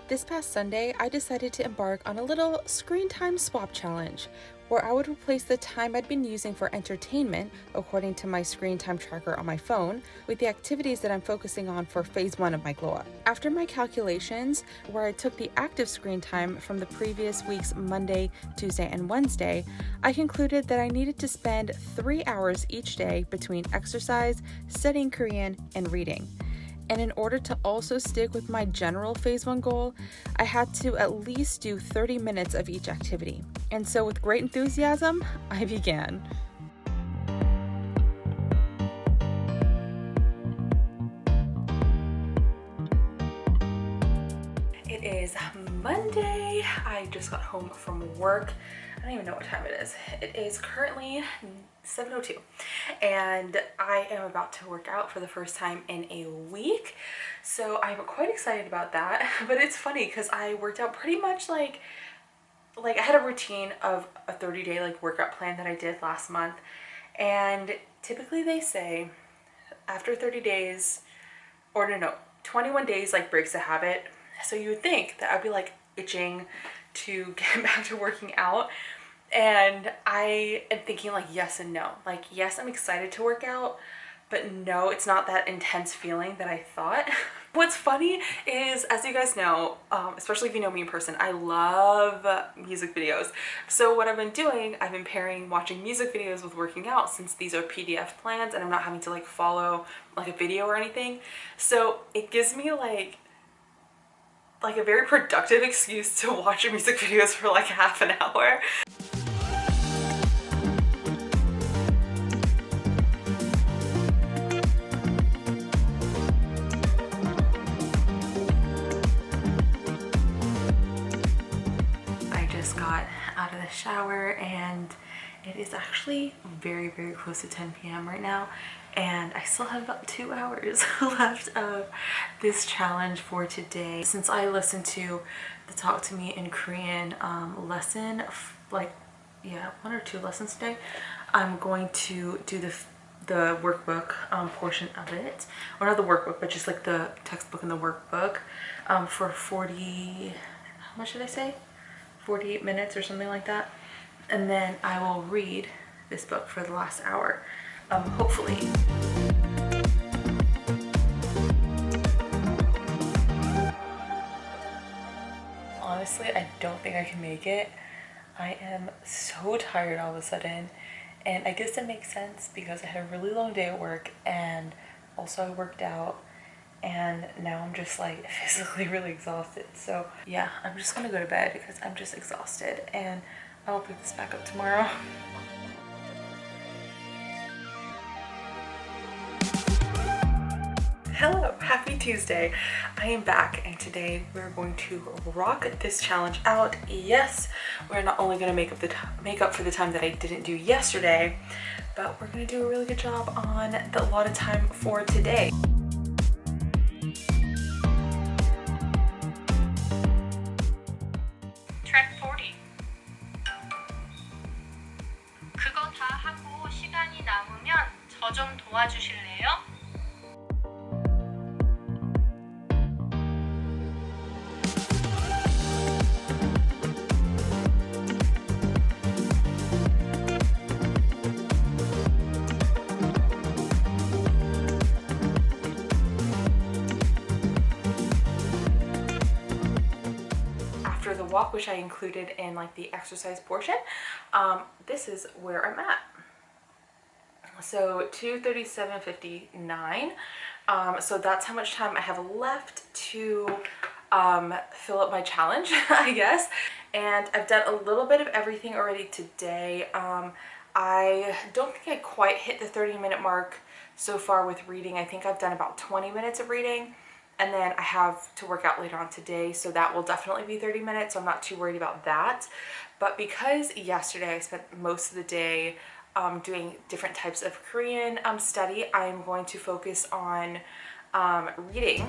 This past Sunday, I decided to embark on a little screen time swap challenge, where I would replace the time I'd been using for entertainment, according to my screen time tracker on my phone, with the activities that I'm focusing on for phase 1 of my glow up. After my calculations, where I took the active screen time from the previous week's Monday, Tuesday, and Wednesday, I concluded that I needed to spend 3 hours each day between exercise, studying Korean, and reading. And in order to also stick with my general phase 1 goal, I had to at least do 30 minutes of each activity. And so with great enthusiasm, I began. It is Monday. I just got home from work. I don't even know what time it is. It is currently 7:02 and I am about to work out for the first time in a week. So I'm quite excited about that. But it's funny because I worked out pretty much like I had a routine of a 30-day like workout plan that I did last month. And typically they say after 30 days, or no, 21 days like breaks a habit. So you would think that I'd be like itching to get back to working out. And I am thinking like yes and no. Like yes, I'm excited to work out, but no, it's not that intense feeling that I thought. What's funny is, as you guys know, especially if you know me in person, I love music videos. So what I've been doing, I've been pairing watching music videos with working out, since these are PDF plans and I'm not having to like follow like a video or anything. So it gives me like a very productive excuse to watch music videos for like half an hour. Got out of the shower and it is actually very close to 10 p.m. right now, and I still have about 2 hours left of this challenge for today. Since I listened to the Talk to Me in Korean lesson, like 1 or 2 lessons today, I'm going to do the workbook portion of it, or not the workbook but just like the textbook and the workbook for 40, how much did I say? 48 minutes or something like that, and then I will read this book for the last hour, hopefully. Honestly, I don't think I can make it. I am so tired all of a sudden, and I guess it makes sense because I had a really long day at work, and also I worked out, and now I'm just like physically really exhausted. So yeah, I'm just gonna go to bed because I'm just exhausted, and I will pick this back up tomorrow. Hello, happy Tuesday. I am back, and today we're going to rock this challenge out. Yes, we're not only going to make up for the time that I didn't do yesterday, but we're going to do a really good job on the allotted time for today. Track 40. 그거 다 하고 시간이 남으면 저 좀 도와주실래요? The walk, which I included in like the exercise portion, this is where I'm at. So 2:37:59, so that's how much time I have left to fill up my challenge, I guess. And I've done a little bit of everything already today. I don't think I quite hit the 30-minute mark so far with reading. I think I've done about 20 minutes of reading. And then I have to work out later on today, so that will definitely be 30 minutes, so I'm not too worried about that. But because yesterday I spent most of the day doing different types of Korean study, I'm going to focus on reading.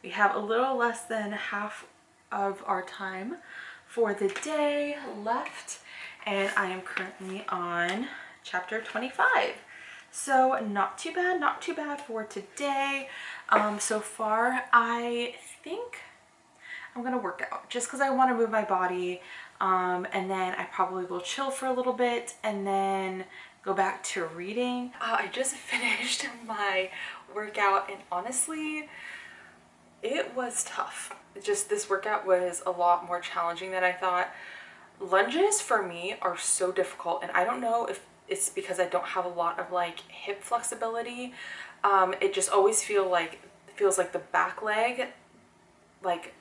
We have a little less than half of our time for the day left, and I am currently on chapter 25. So not too bad for today. So far I think I'm gonna work out just because I want to move my body, and then I probably will chill for a little bit and then go back to reading. I just finished my workout and honestly it was tough. Just this workout was a lot more challenging than I thought. Lunges for me are so difficult, and I don't know if it's because I don't have a lot of like hip flexibility. It just always feels like the back leg, like,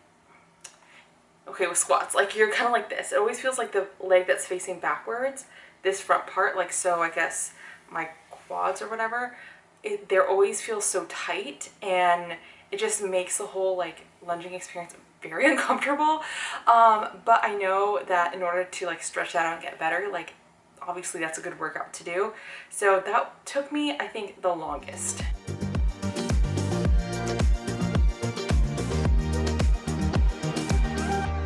okay, with squats, like you're kind of like this. It always feels like the leg that's facing backwards, this front part, like, so I guess my quads or whatever, they always feel so tight, and it just makes the whole like lunging experience very uncomfortable. But I know that in order to like stretch that out and get better, like obviously that's a good workout to do. So that took me, I think, the longest.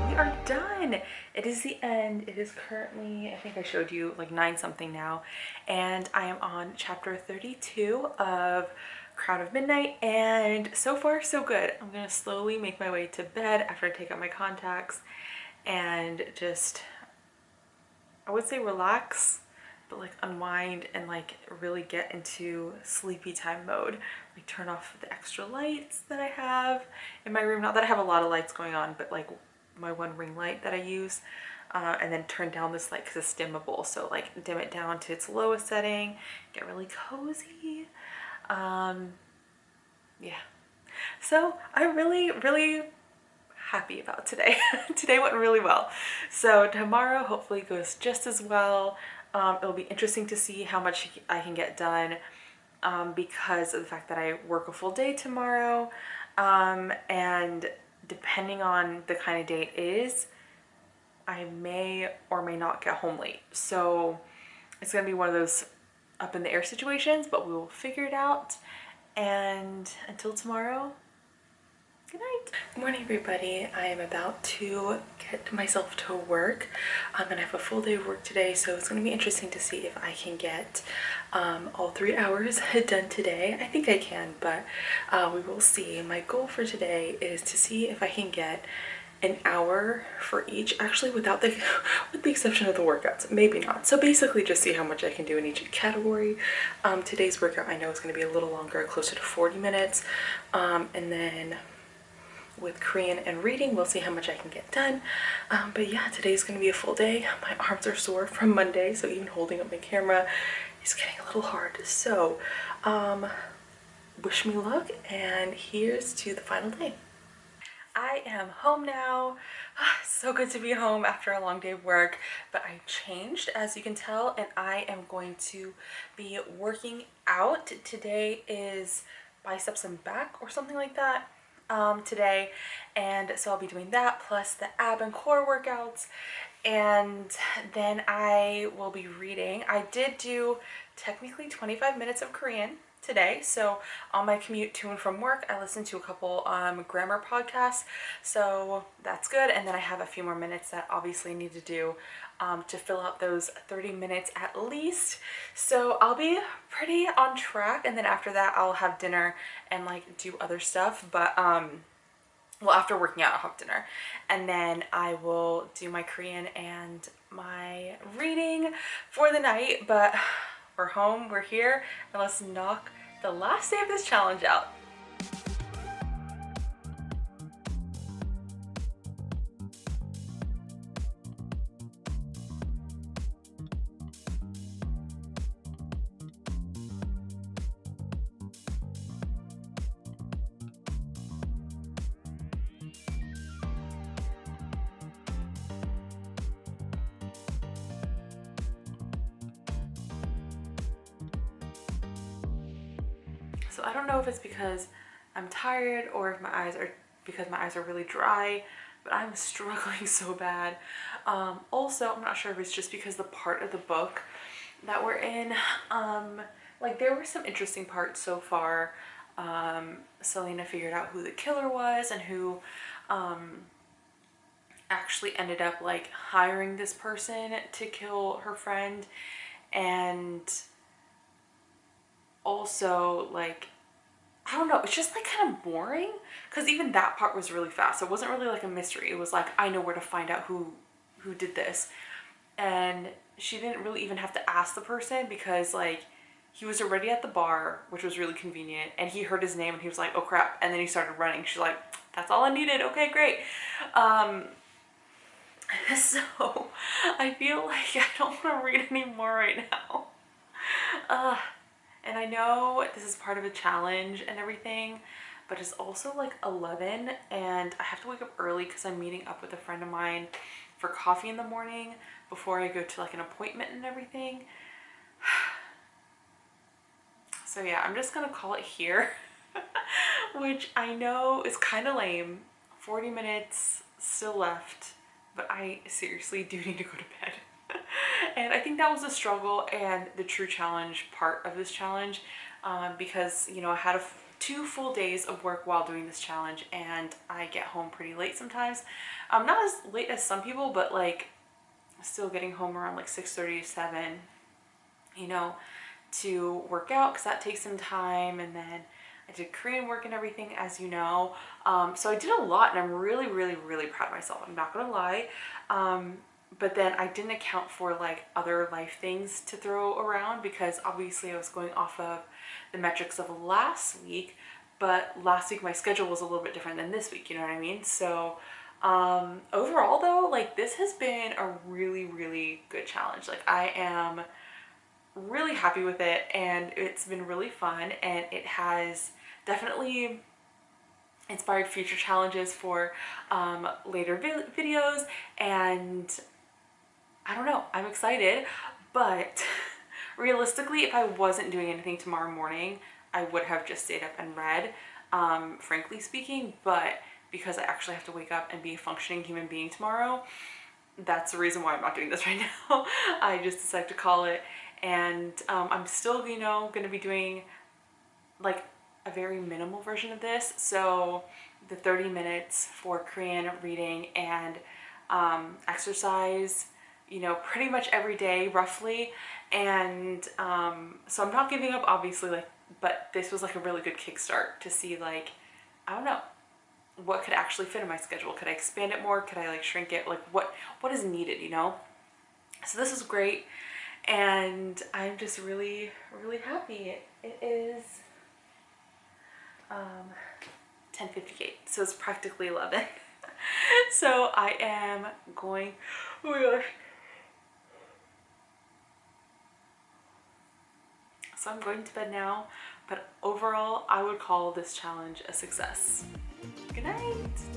We are done. It is the end. It is currently, I think I showed you like 9 something now, and I am on chapter 32 of Crown of Midnight, and so far so good. I'm gonna slowly make my way to bed after I take out my contacts and just, I would say relax, but like unwind and like really get into sleepy time mode. Like turn off the extra lights that I have in my room. Not that I have a lot of lights going on, but like my one ring light that I use, and then turn down this light because it's dimmable. So like dim it down to its lowest setting, get really cozy. Yeah. So I'm really happy about today. Today went really well. So tomorrow hopefully goes just as well. It'll be interesting to see how much I can get done, because of the fact that I work a full day tomorrow, and depending on the kind of day it is, I may or may not get home late. So it's gonna be one of those up in the air situations, but we will figure it out. And until tomorrow, good night. Good morning, everybody. I am about to get myself to work. I'm gonna have a full day of work today, so it's gonna be interesting to see if I can get all 3 hours done today. I think I can, but we will see. My goal for today is to see if I can get an hour for each, actually with the exception of the workouts, maybe not. So basically just see how much I can do in each category. Today's workout I know is going to be a little longer, closer to 40 minutes, and then with Korean and reading we'll see how much I can get done. But yeah, today's going to be a full day. My arms are sore from Monday, so even holding up my camera is getting a little hard. So wish me luck, and here's to the final day. I am home now. So good to be home after a long day of work, but I changed, as you can tell, and I am going to be working out. Today is biceps and back or something like that today, and so I'll be doing that plus the ab and core workouts, and then I will be reading. I did do technically 25 minutes of Korean today, so on my commute to and from work I listened to a couple grammar podcasts, so that's good. And then I have a few more minutes that obviously need to do to fill out those 30 minutes at least, so I'll be pretty on track. And then after that I'll have dinner and like do other stuff, but well, after working out I'll have dinner, and then I will do my Korean and my reading for the night. But we're home, we're here, and let's knock the last day of this challenge out. So I don't know if it's because I'm tired or if because my eyes are really dry, but I'm struggling so bad. Also, I'm not sure if it's just because the part of the book that we're in, like there were some interesting parts so far. Selena figured out who the killer was and who actually ended up like hiring this person to kill her friend, and also like, I don't know, it's just like kind of boring, because even that part was really fast. It wasn't really like a mystery. It was like, I know where to find out who did this. And she didn't really even have to ask the person, because like he was already at the bar, which was really convenient, and he heard his name and he was like, oh crap, and then he started running. She's like, that's all I needed, okay, great. So I feel like I don't want to read anymore right now. And I know this is part of a challenge and everything, but it's also like 11 and I have to wake up early because I'm meeting up with a friend of mine for coffee in the morning before I go to like an appointment and everything. So yeah, I'm just gonna call it here, which I know is kind of lame. 40 minutes still left, but I seriously do need to go to bed. And I think that was a struggle and the true challenge part of this challenge, because you know, I had 2 full days of work while doing this challenge, and I get home pretty late sometimes. Not as late as some people, but like still getting home around like 6:30 to 7, you know, to work out, because that takes some time. And then I did Korean work and everything, as you know. So I did a lot, and I'm really, really, really proud of myself. I'm not gonna lie. But then I didn't account for like other life things to throw around, because obviously I was going off of the metrics of last week, but last week my schedule was a little bit different than this week, you know what I mean? So overall though, like this has been a really, really good challenge. Like I am really happy with it, and it's been really fun, and it has definitely inspired future challenges for later videos. And I don't know, I'm excited, but realistically, if I wasn't doing anything tomorrow morning, I would have just stayed up and read, frankly speaking. But because I actually have to wake up and be a functioning human being tomorrow, that's the reason why I'm not doing this right now. I just decided to call it. And I'm still, you know, going to be doing like a very minimal version of this. So the 30 minutes for Korean reading and exercise, you know, pretty much every day roughly. And so I'm not giving up, obviously, like, but this was like a really good kickstart to see, like, I don't know, what could actually fit in my schedule. Could I expand it more? Could I like shrink it? Like what is needed, you know? So this is great, and I'm just really, really happy. It is 10:58, so it's practically 11. So I am going, oh my gosh. So I'm going to bed now, but overall I would call this challenge a success. Good night.